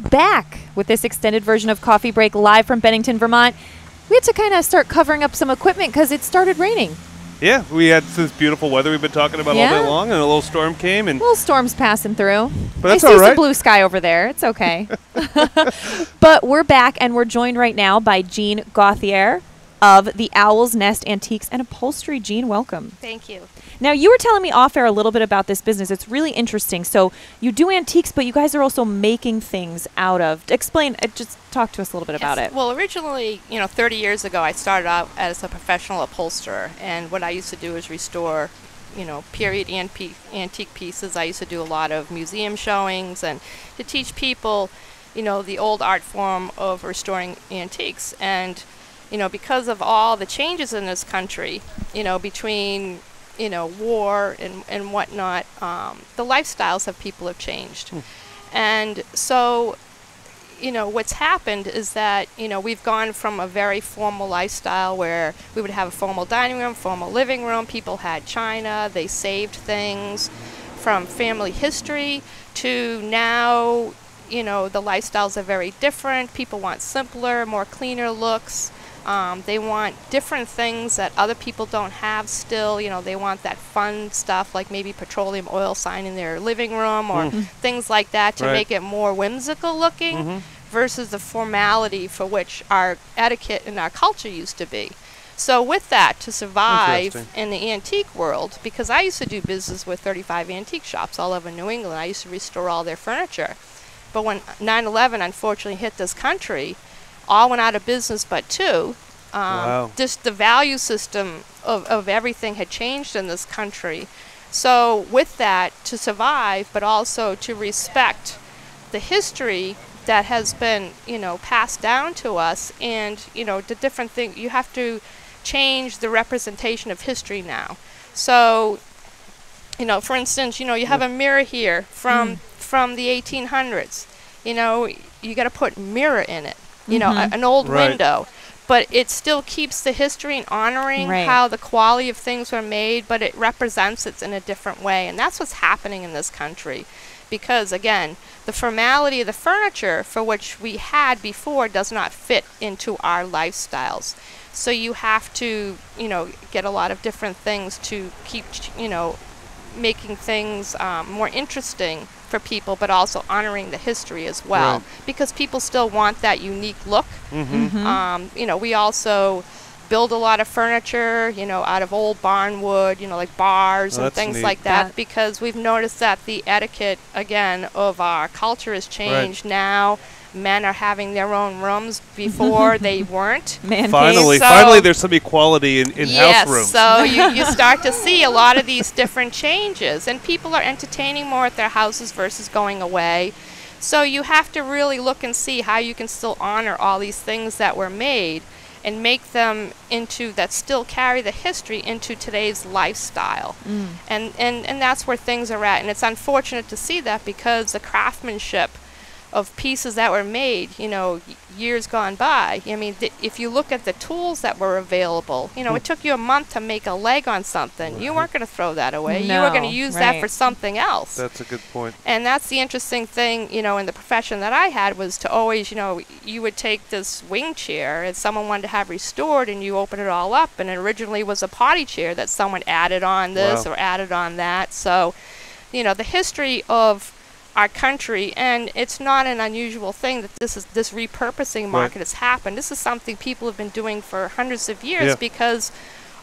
back with this extended version of Coffee Break live from Bennington, Vermont. We had to kind of start covering up some equipment because it started raining. Yeah, we had this beautiful weather we've been talking about all day long, and a little storm came. And little storm's passing through. But that's I see all right. some blue sky over there. It's okay. But we're back, and we're joined right now by Jean Gauthier of the Owl's Nest Antiques and Upholstery. Jean, welcome. Thank you. Now, you were telling me off air a little bit about this business. It's really interesting. So you do antiques, but you guys are also making things out of. Explain, just talk to us a little bit about it. Well, originally, 30 years ago, I started out as a professional upholsterer. And what I used to do is restore, period antique pieces. I used to do a lot of museum showings and to teach people, the old art form of restoring antiques. And, because of all the changes in this country, between war and whatnot, the lifestyles of people have changed. And so, what's happened is that, we've gone from a very formal lifestyle where we would have a formal dining room, formal living room, people had china, they saved things from family history, to now, the lifestyles are very different. People want simpler, more cleaner looks. They want different things that other people don't have still. They want that fun stuff like maybe petroleum oil sign in their living room or things like that to make it more whimsical looking versus the formality for which our etiquette and our culture used to be. So with that, to survive in the antique world, because I used to do business with 35 antique shops all over New England. I used to restore all their furniture. But when 9/11 unfortunately hit this country, all went out of business but two. Just the value system of everything had changed in this country. So with that, to survive, but also to respect the history that has been, passed down to us, and, the different things, you have to change the representation of history now. So, for instance, you have a mirror here from the 1800s. You got to put mirror in it. An old window, but it still keeps the history and honoring how the quality of things were made, but it represents it in a different way. And that's what's happening in this country, because again, the formality of the furniture for which we had before does not fit into our lifestyles. So you have to, get a lot of different things to keep, making things more interesting for people, but also honoring the history as well, because people still want that unique look. We also build a lot of furniture, out of old barn wood, like bars and things like that, because we've noticed that the etiquette, again, of our culture has changed. Now men are having their own rooms. Before they weren't. Finally there's some equality in house rooms. So you start to see a lot of these different changes, and people are entertaining more at their houses versus going away. So you have to really look and see how you can still honor all these things that were made and make them that still carry the history into today's lifestyle. And that's where things are at. And it's unfortunate to see that, because the craftsmanship of pieces that were made, years gone by. I mean, if you look at the tools that were available, it took you a month to make a leg on something. You weren't going to throw that away. You were going to use that for something else. That's a good point. And that's the interesting thing, in the profession that I had, was to always, you would take this wing chair and someone wanted to have restored, and you open it all up, and it originally was a potty chair that someone added on this or added on that. So, the history of our country, and it's not an unusual thing that this repurposing market has happened. This is something people have been doing for hundreds of years because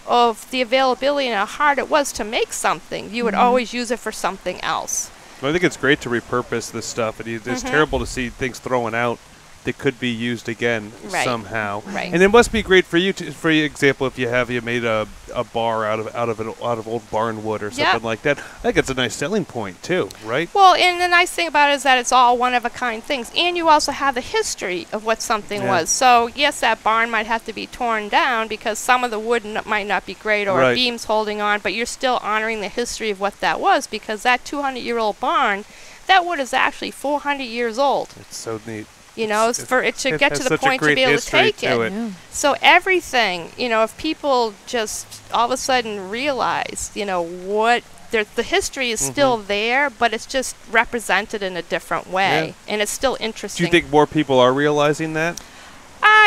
of the availability and how hard it was to make something. You would always use it for something else. Well, I think it's great to repurpose this stuff. It's terrible to see things thrown out that could be used again somehow. And it must be great for you, for example, if you made a bar out of old barn wood or something like that. I think it's a nice selling point too, right? Well, and the nice thing about it is that it's all one of a kind things, and you also have the history of what something was. So yes, that barn might have to be torn down because some of the wood might not be great, or beams holding on, but you're still honoring the history of what that was, because that 200-year-old barn, that wood is actually 400 years old. It's so neat. For it to get to the point to be able to take it. So everything, if people just all of a sudden realize, what the history is still there, but it's just represented in a different way, and it's still interesting. Do you think more people are realizing that?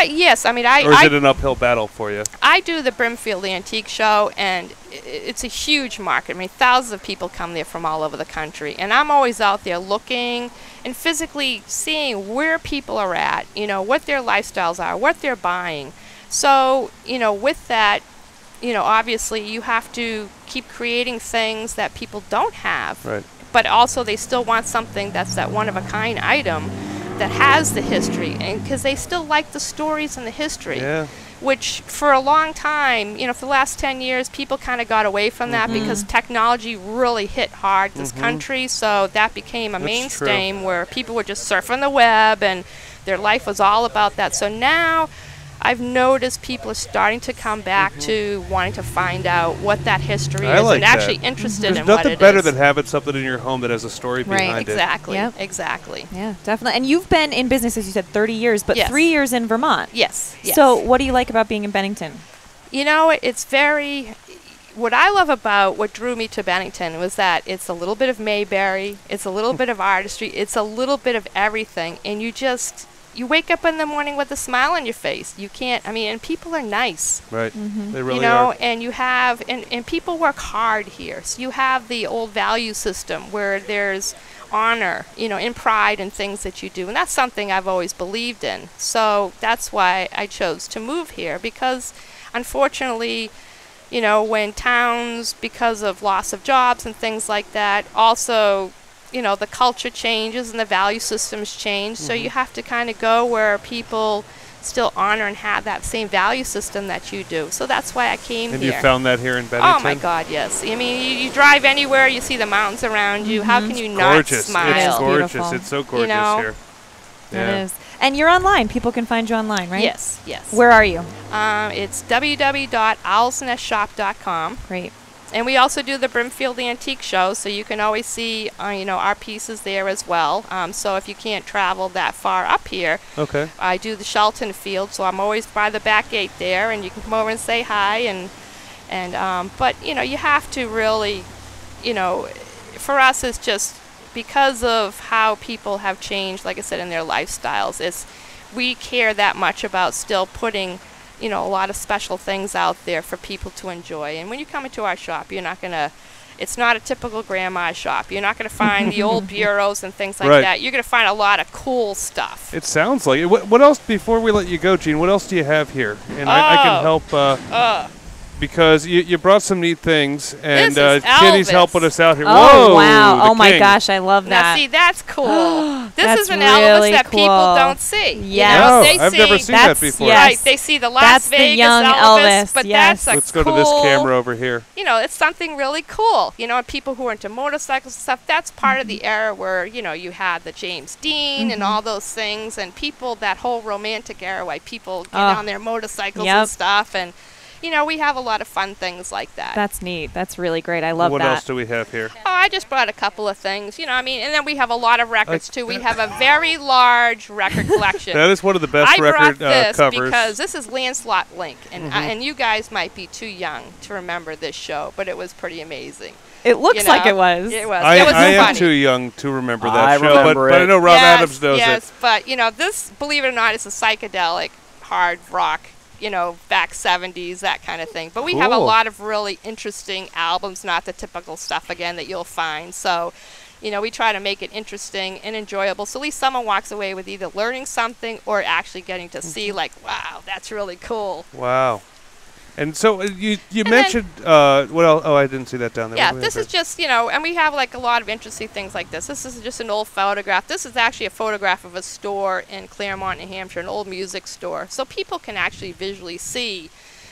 Yes. I mean, or is it an uphill battle for you? I do the Brimfield Antique Show, and it's a huge market. I mean, thousands of people come there from all over the country, and I'm always out there looking and physically seeing where people are at, you know, what their lifestyles are, what they're buying. So, you know, with that, you know, obviously you have to keep creating things that people don't have. Right. But also they still want something that's that one-of-a-kind item that has the history, and because they still like the stories and the history. Yeah. Which for a long time, you know, for the last 10 years, people kind of got away from that because technology really hit hard this country. So that became a mainstream where people were just surfing the web and their life was all about that. So now I've noticed people are starting to come back to wanting to find out what that history is and actually interested in what it is. There's nothing better than having something in your home that has a story behind exactly. it. Yep. Exactly. Yeah, definitely. And you've been in business, as you said, 30 years, but 3 years in Vermont. Yes. So what do you like about being in Bennington? You know, it's very... What I love about what drew me to Bennington was that it's a little bit of Mayberry, it's a little bit of artistry, it's a little bit of everything, and you wake up in the morning with a smile on your face. You can't, I mean, and people are nice. Right. They really you know, are. and you have, and people work hard here. So you have the old value system where there's honor, you know, in pride and things that you do. And that's something I've always believed in. So that's why I chose to move here, because unfortunately, you know, when towns, because of loss of jobs and things like that, also, you know, the culture changes and the value systems change. So you have to kind of go where people still honor and have that same value system that you do. So that's why I came here. And you found that here in Bennington? Oh, my God, yes. I mean, you drive anywhere, you see the mountains around you. How can you not smile? It's gorgeous. Beautiful. It's so gorgeous you know? here. Yeah. It is. And you're online. People can find you online, right? Yes, yes. Where are you? It's www.owlsnestshop.com. Great. And we also do the Brimfield Antique Show, so you can always see, you know, our pieces there as well. So if you can't travel that far up here, I do the Shelton Field, so I'm always by the back gate there, and you can come over and say hi. But you know, you have to really, you know, for us, it's just because of how people have changed, like I said, in their lifestyles. We care that much about still putting, you know, a lot of special things out there for people to enjoy. And when you come into our shop, you're not going to, it's not a typical grandma shop. You're not going to find the old bureaus and things like that. You're going to find a lot of cool stuff. It sounds like it. What else, before we let you go, Jean, what else do you have here? And I can help, because you brought some neat things, and Kitty's helping us out here. Oh, Whoa, wow. Oh, my king. gosh, I love that. Now, see, that's cool. This is an really Elvis that cool. people don't see. Yes. You know, No, they I've never seen that before. Yes. Right, they see the Las Vegas the young Elvis, but yes. that's a Let's go to this camera over here. You know, it's something really cool. You know, and people who are into motorcycles and stuff, that's part of the era where, you know, you had the James Dean and all those things, and people, that whole romantic era where people get on their motorcycles and stuff, and you know, we have a lot of fun things like that. That's neat. That's really great. I love that. What else do we have here? Oh, I just brought a couple of things. You know, I mean, and then we have a lot of records, too. We have a very large record collection. That is one of the best record this covers. Because this is Lancelot Link, and and you guys might be too young to remember this show, but it was pretty amazing. It looks like it was. It was. I it was am funny. too young to remember that show, remember but I know Rob Adams knows it. Yes, but, you know, this, believe it or not, is a psychedelic hard rock, you know, back 70s, that kind of thing. But we have a lot of really interesting albums, not the typical stuff, again, that you'll find. So, you know, we try to make it interesting and enjoyable, so at least someone walks away with either learning something or actually getting to see, like, wow, that's really cool. Wow. And so you mentioned, what else? Oh, I didn't see that down there. Yeah, this is just, you know, and we have like a lot of interesting things like this. This is just an old photograph. This is actually a photograph of a store in Claremont, New Hampshire, an old music store. So people can actually visually see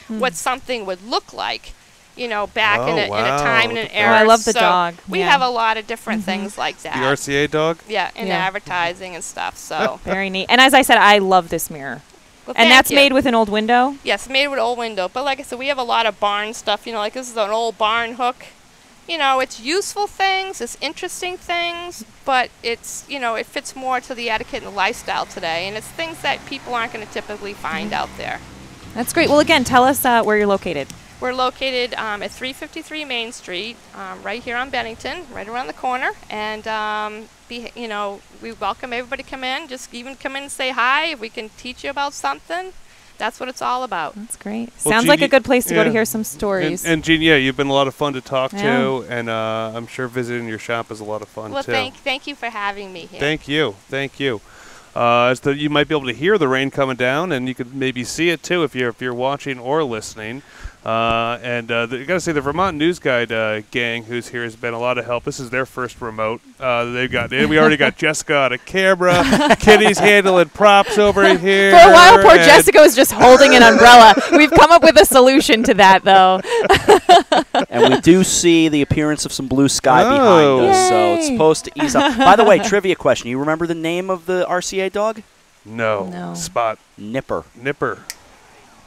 what something would look like, you know, back in a time and an era. Oh, I love the so dog. We have a lot of different things like that. The RCA dog? Yeah, and advertising and stuff. So very neat. And as I said, I love this mirror. Well, and that's made with an old window? Yes, made with an old window. But like I said, we have a lot of barn stuff. You know, like this is an old barn hook. You know, it's useful things, it's interesting things, but it's, you know, it fits more to the etiquette and the lifestyle today. And it's things that people aren't going to typically find out there. That's great. Well, again, tell us where you're located. We're located at 353 Main Street, right here on Bennington, right around the corner. And, we welcome everybody to come in. Just even come in and say hi. If we can teach you about something, that's what it's all about. That's great. Well, Sounds Jean, like a good place to go to hear some stories. And Jean, you've been a lot of fun to talk to, and I'm sure visiting your shop is a lot of fun, well, too. Well, thank you for having me here. Thank you. You might be able to hear the rain coming down, and you could maybe see it, too, if you're watching or listening. I got to say, the Vermont News Guide gang who's here has been a lot of help. This is their first remote. We already got Jessica on a camera. Kitty's handling props over here. For a while, poor Jessica was just holding an umbrella. We've come up with a solution to that, though. And we do see the appearance of some blue sky behind us, so it's supposed to ease up. By the way, trivia question. You remember the name of the RCA dog? No. Spot. Nipper.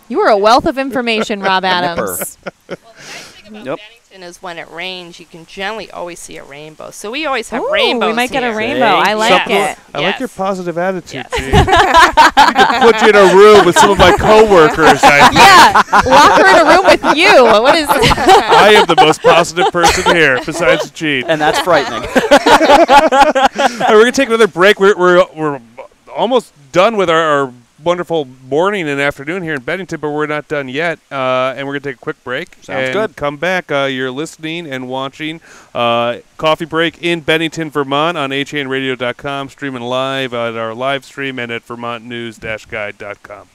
You were a wealth of information, Rob Adams. Well, the nice thing about Bennington is when it rains, you can generally always see a rainbow. So we always have rainbows. We might get here. a rainbow. I like it. I like your positive attitude, Jean. I could put you in a room with some of my coworkers. Lock her in a room with you. What is? I am the most positive person here, besides Jean. And that's frightening. We're going to take another break. We're almost done with our wonderful morning and afternoon here in Bennington, but we're not done yet, and we're going to take a quick break. Sounds good. Come back. You're listening and watching Coffee Break in Bennington, Vermont on hanradio.com, streaming live at our live stream and at vermontnews-guide.com.